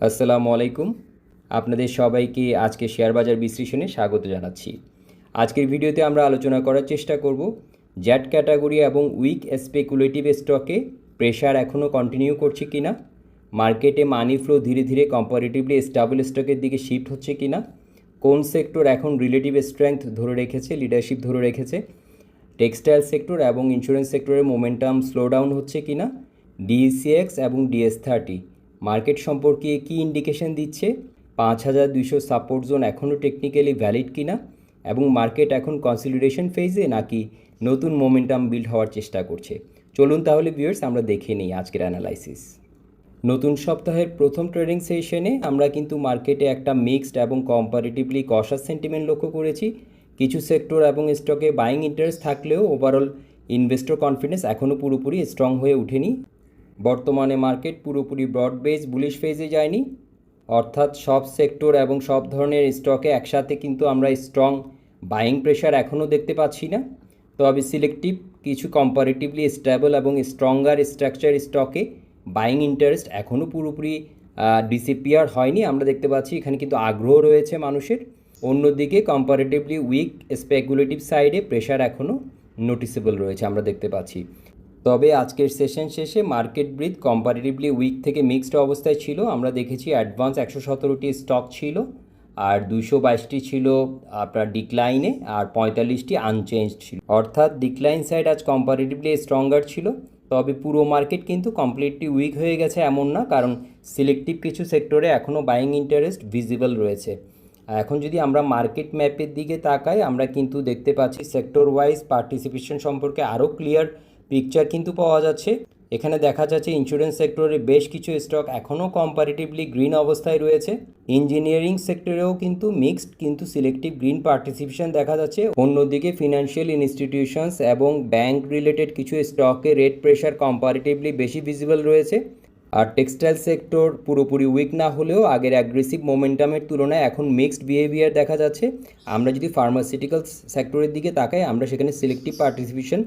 আসসালামু আলাইকুম। আপনাদের সবাইকে আজকে শেয়ার বাজার বিশ্লেষণে স্বাগত জানাচ্ছি। আজকের ভিডিওতে আমরা আলোচনা করার চেষ্টা করব জ্যাট ক্যাটাগরি এবং উইক স্পেকুলেটিভ স্টকে প্রেশার এখনও কন্টিনিউ করছে কিনা, মার্কেটে মানি ফ্লো ধীরে ধীরে কম্পারেটিভলি স্টেবল স্টকের দিকে শিফট হচ্ছে কিনা, কোন সেক্টর এখন রিলেটিভ স্ট্রেংথ ধরে রেখেছে, লিডারশিপ ধরে রেখেছে, টেক্সটাইল সেক্টর এবং ইন্স্যুরেন্স সেক্টরের মোমেন্টাম স্লো ডাউন হচ্ছে কিনা, ডিএসিএক্স এবং ডিএস30 মার্কেট সম্পর্কে কী ইন্ডিকেশন দিচ্ছে, 5200 সাপোর্ট জোন এখনও টেকনিক্যালি ভ্যালিড কিনা এবং মার্কেট এখন কনসলিডেশন ফেজে নাকি নতুন মোমেন্টাম বিল্ড হওয়ার চেষ্টা করছে। চলুন তাহলে ভিউয়ার্স আমরা দেখে নিই আজকের অ্যানালাইসিস। নতুন সপ্তাহের প্রথম ট্রেডিং সেশনে আমরা কিন্তু মার্কেটে একটা মিক্সড এবং কম্পারেটিভলি কশাস সেন্টিমেন্ট লক্ষ্য করেছি। কিছু সেক্টর এবং স্টকে বাইং ইন্টারেস্ট থাকলেও ওভারঅল ইনভেস্টর কনফিডেন্স এখনও পুরোপুরি স্ট্রং হয়ে ওঠেনি। বর্তমানে মার্কেট পুরোপুরি ব্রড বেস বুলিশ ফেজে যায়নি, অর্থাৎ সব সেক্টর এবং সব ধরনের স্টকে একসাথে কিন্তু আমরা স্ট্রং বাইং প্রেশার এখনও দেখতে পাচ্ছি না। তবে সিলেক্টিভ কিছু কম্পারেটিভলি স্টেবল এবং স্ট্রঙ্গার স্ট্রাকচার স্টকে বাইং ইন্টারেস্ট এখনও পুরোপুরি ডিসিপিয়ার হয়নি। আমরা দেখতে পাচ্ছি এখানে কিন্তু আগ্রহ রয়েছে মানুষের। অন্যদিকে কম্পারেটিভলি উইক স্পেকুলেটিভ সাইডে প্রেশার এখনও নোটিসেবল রয়েছে আমরা দেখতে পাচ্ছি। তবে আজকের সেশন শেষে মার্কেট ব্রিথ কম্পারেটিভলি উইক থেকে মিক্সড অবস্থায় ছিল। আমরা দেখেছি অ্যাডভান্স 117টি স্টক ছিল, আর 222টি ছিল আপনার ডিক্লাইনে, আর 45টি আনচেঞ্জড ছিল, অর্থাৎ ডিক্লাইন সাইড আজ কম্পারেটিভলি স্ট্রঙ্গার ছিল। তবে পুরো মার্কেট কিন্তু কমপ্লিটলি উইক হয়ে গেছে এমন না, কারণ সিলেক্টিভ কিছু সেক্টরে এখনও বাইং ইন্টারেস্ট ভিজিবল রয়েছে। এখন যদি আমরা মার্কেট ম্যাপের দিকে তাকাই, আমরা কিন্তু দেখতে পাচ্ছি সেক্টর ওয়াইজ পার্টিসিপেশন সম্পর্কে আরও ক্লিয়ার পিকচার কিন্তু পাওয়া যাচ্ছে। এখানে দেখা যাচ্ছে ইন্স্যুরেন্স সেক্টরে বেশ কিছু স্টক এখনও কম্পারেটিভলি গ্রিন অবস্থায় রয়েছে। ইঞ্জিনিয়ারিং সেক্টরেও কিন্তু মিক্সড কিন্তু সিলেক্টিভ গ্রিন পার্টিসিপেশন দেখা যাচ্ছে। অন্যদিকে ফিনান্সিয়াল ইনস্টিটিউশনস এবং ব্যাংক রিলেটেড কিছু স্টকে রেট প্রেশার কম্পারেটিভলি বেশি ভিজিবল রয়েছে। আর টেক্সটাইল সেক্টর পুরোপুরি উইক না হলেও আগের অ্যাগ্রেসিভ মোমেন্টামের তুলনায় এখন মিক্সড বিহেভিয়ার দেখা যাচ্ছে। আমরা যদি ফার্মাসিউটিক্যাল সেক্টরের দিকে তাকাই, আমরা সেখানে সিলেক্টিভ পার্টিসিপেশন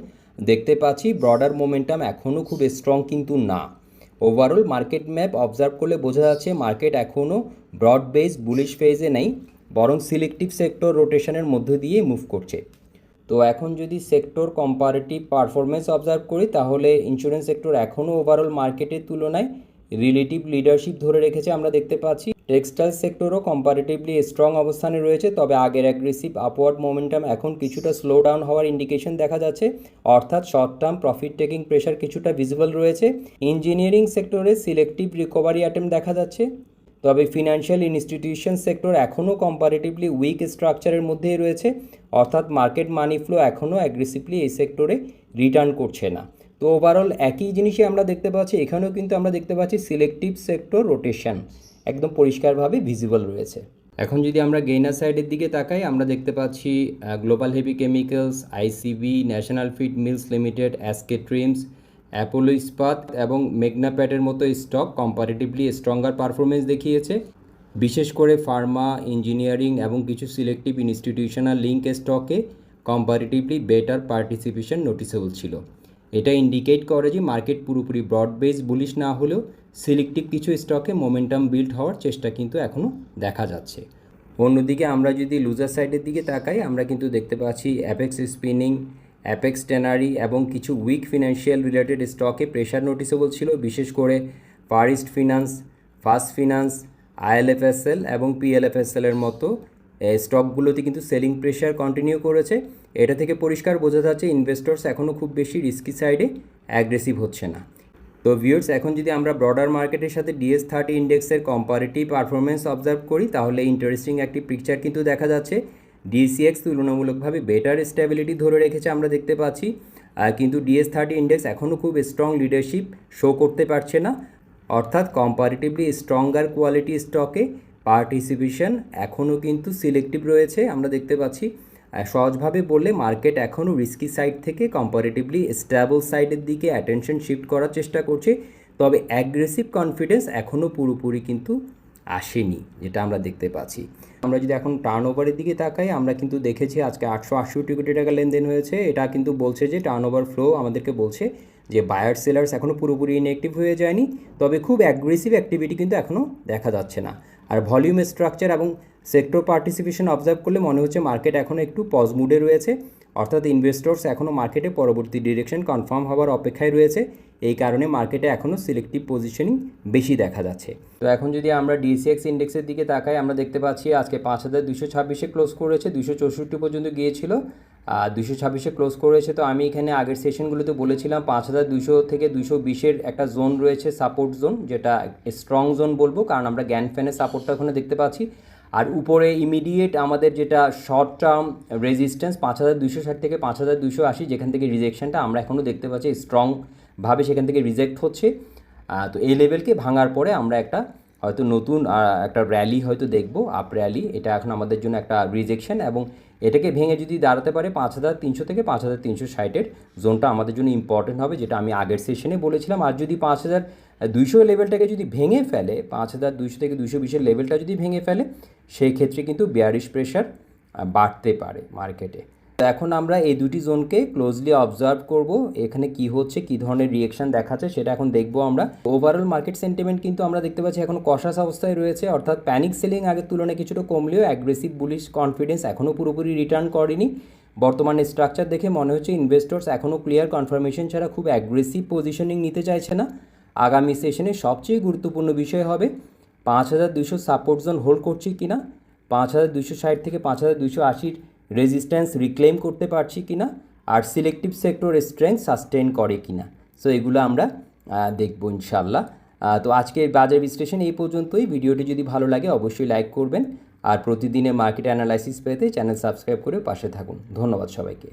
দেখতে পাচ্ছি। ব্রডার মোমেন্টাম এখনও খুব স্ট্রং কিন্তু না। ওভারঅল মার্কেট ম্যাপ অবজার্ভ করলে বোঝা যাচ্ছে মার্কেট এখনও ব্রড বেস বুলিশ ফেজে নেই, বরং সিলেক্টিভ সেক্টর রোটেশনের মধ্য দিয়ে মুভ করছে। তো এখন যদি সেক্টর কম্পারেটিভ পারফরমেন্স অবজার্ভ করি, তাহলে ইন্স্যুরেন্স সেক্টর এখনও ওভারঅল মার্কেটের তুলনায় রিলেটিভ লিডারশিপ ধরে রেখেছে আমরা দেখতে পাচ্ছি। টেক্সটাইল সেক্টরও কম্পারেটিভলি স্ট্রং অবস্থানে রয়েছে, তবে আগের অ্যাগ্রেসিভ আপওয়ার্ড মোমেন্টাম এখন কিছুটা স্লো ডাউন হওয়ার ইন্ডিকেশন দেখা যাচ্ছে, অর্থাৎ short term profit taking pressure কিছুটা ভিজিবল রয়েছে। ইঞ্জিনিয়ারিং সেক্টরে সিলেক্টিভ রিকভারি অ্যাটেম্প দেখা যাচ্ছে, তবে ফিনান্সিয়াল ইনস্টিটিউশন সেক্টর এখনও কম্পারেটিভলি উইক স্ট্রাকচারের মধ্যেই রয়েছে, অর্থাৎ মার্কেট মানি ফ্লো এখনও অ্যাগ্রেসিভলি এই সেক্টরে রিটার্ন করছে না। তো ওভারঅল একই জিনিসই আমরা দেখতে পাচ্ছি, এখানেও কিন্তু আমরা দেখতে পাচ্ছি সিলেক্টিভ সেক্টর রোটেশন একদম পরিষ্কারভাবে ভিজিবল রয়েছে। এখন যদি আমরা গেইনার সাইডের দিকে তাকাই, আমরা দেখতে পাচ্ছি Global Heavy Chemicals, ICB, National Feed Mills Limited, SK Trims, Apollo Ispat এবং মেঘনা প্যাটের মতো স্টক কম্পারেটিভলি স্ট্রঙ্গার পারফরমেন্স দেখিয়েছে। বিশেষ করে ফার্মা, ইঞ্জিনিয়ারিং এবং কিছু সিলেক্টিভ ইনস্টিটিউশনাল লিঙ্ক স্টকে কম্পারেটিভলি বেটার পার্টিসিপেশন নোটিসেবল ছিল। এটা ইন্ডিকেট করে যে মার্কেট পুরোপুরি ব্রড বেস বুলিশ না হলেও সিলেক্টিভ কিছু স্টকে মোমেন্টাম বিল্ড হওয়ার চেষ্টা কিন্তু এখনও দেখা যাচ্ছে। অন্যদিকে আমরা যদি লুজার সাইডের দিকে তাকাই, আমরা কিন্তু দেখতে পাচ্ছি অ্যাপেক্স স্পিনিং, অ্যাপেক্স ট্যানারি এবং কিছু উইক ফিনান্সিয়াল রিলেটেড স্টকে প্রেশার নোটিসেবল ছিল। বিশেষ করে far east finance, first finance, ILFSL এবং পিএলএফএসএলের মতো স্টকগুলোতে কিন্তু সেলিং প্রেশার কন্টিনিউ করেছে। এটা থেকে পরিষ্কার বোঝা যাচ্ছে ইনভেস্টর্স এখনও খুব বেশি রিস্কি সাইডে অ্যাগ্রেসিভ হচ্ছে না। তো ভিউয়ার্স, এখন যদি আমরা ব্রডার মার্কেটের সাথে ডিএস30 ইন্ডেক্সের কম্পারেটিভ পারফরমেন্স অবজার্ভ করি, তাহলে ইন্টারেস্টিং একটি পিকচার কিন্তু দেখা যাচ্ছে। ডিসিএক্স তুলনামূলকভাবে বেটার স্টেবিলিটি ধরে রেখেছে আমরা দেখতে পাচ্ছি, কিন্তু ডিএস30 ইন্ডেক্স এখনও খুব স্ট্রং লিডারশিপ শো করতে পারছে না, অর্থাৎ কম্পারেটিভলি স্ট্রঙ্গার কোয়ালিটি স্টকে পার্টিসিপেশন এখনও কিন্তু সিলেক্টিভ রয়েছে আমরা দেখতে পাচ্ছি। সহজভাবে বললে মার্কেট এখনও রিস্কি সাইড থেকে কম্পারেটিভলি স্টেবল সাইডের দিকে অ্যাটেনশন শিফট করার চেষ্টা করছে, তবে অ্যাগ্রেসিভ কনফিডেন্স এখনও পুরোপুরি কিন্তু আসেনি, যেটা আমরা দেখতে পাচ্ছি। আমরা যদি এখন টার্নওভারের দিকে তাকাই, আমরা কিন্তু দেখেছি আজকে 868 কোটি টাকা লেনদেন হয়েছে। এটা কিন্তু বলছে যে টার্নওভার ফ্লো আমাদেরকে বলছে যে বায়ার সেলার্স এখনও পুরোপুরি ইনঅ্যাক্টিভ হয়ে যায়নি, তবে খুব অ্যাগ্রেসিভ অ্যাক্টিভিটি কিন্তু এখনও দেখা যাচ্ছে না। আর ভলিউম স্ট্রাকচার এবং সেক্টর পার্টিসিপেশন অবজার্ভ করলে মনে হচ্ছে মার্কেট এখনও একটু পজ মুডে রয়েছে, অর্থাৎ ইনভেস্টর্স এখনও মার্কেটে পরবর্তী ডিরেকশন কনফার্ম হওয়ার অপেক্ষায় রয়েছে। এই কারণে মার্কেটে এখনও সিলেক্টিভ পজিশনিং বেশি দেখা যাচ্ছে। তো এখন যদি আমরা ডিএসিএক্স ইন্ডেক্সের দিকে তাকাই, আমরা দেখতে পাচ্ছি আজকে 5226-এ ক্লোজ করেছে, 264 পর্যন্ত গিয়েছিল, 226-এ ক্লোজ করেছে। তো আমি এখানে আগের সেশনগুলোতে বলেছিলাম 5200 থেকে 220-এর একটা জোন রয়েছে, সাপোর্ট জোন, যেটা স্ট্রং জোন বলবো, কারণ আমরা জ্ঞান ফ্যানের সাপোর্টটা ওখানে দেখতে পাচ্ছি। আর উপরে ইমিডিয়েট আমাদের যেটা শর্ট টার্ম রেজিস্ট্যান্স 5260 থেকে 5280, যেখান থেকে রিজেকশনটা আমরা এখনও দেখতে পাচ্ছি স্ট্রংভাবে সেখান থেকে রিজেক্ট হচ্ছে। তো এই লেভেলকে ভাঙার পরে আমরা একটা হয়তো নতুন একটা র্যালি হয়তো দেখব, আপ র্যালি। এটা এখন আমাদের জন্য একটা রিজেকশন, এবং এটাকে ভেঙে যদি দাঁড়াতে পারে 5300 থেকে 5360-এর জোনটা আমাদের জন্য ইম্পর্টেন্ট হবে, যেটা আমি আগের সেশনে বলেছিলাম। আর যদি 5200 লেভেলটাকে যদি ভেঙে ফেলে, 5200 থেকে 220-এর লেভেলটা যদি ভেঙে ফেলে, সেই ক্ষেত্রে কিন্তু বেয়ারিশ প্রেশার বাড়তে পারে মার্কেটে। তো এখন আমরা এই দুটি জোনকে ক্লোজলি অবজার্ভ করব, এখানে কি হচ্ছে, কি ধরনের রিয়েকশন দেখাচ্ছে সেটা এখন দেখবো আমরা। ওভারঅল মার্কেট সেন্টিমেন্ট কিন্তু আমরা দেখতে পাচ্ছি এখন কশাস অবস্থায় রয়েছে, অর্থাৎ প্যানিক সেলিং আগের তুলনায় কিছুটা কমলেও অ্যাগ্রেসিভ বুলিশ কনফিডেন্স এখনও পুরোপুরি রিটার্ন করেনি। বর্তমানে স্ট্রাকচার দেখে মনে হচ্ছে ইনভেস্টর্স এখনও ক্লিয়ার কনফার্মেশন ছাড়া খুব অ্যাগ্রেসিভ পজিশনিং নিতে চাইছে না। আগামী সেশনে সবচেয়ে গুরুত্বপূর্ণ বিষয় হবে 5200 সাপোর্ট জোন হোল্ড করছি কিনা, 5260 থেকে 5280-র রেজিস্ট্যান্স রিক্লেম করতে পারছি কিনা, আর সিলেক্টিভ সেক্টর স্ট্রেংথ সাস্টেন করে কিনা। সো এগুলো আমরা দেখব ইনশাল্লাহ। তো আজকের বাজার বিশ্লেষণ এই পর্যন্তই। ভিডিওটি যদি ভালো লাগে অবশ্যই লাইক করবেন, আর প্রতিদিনের মার্কেট অ্যানালাইসিস পেতে চ্যানেল সাবস্ক্রাইব করে পাশে থাকুন। ধন্যবাদ সবাইকে।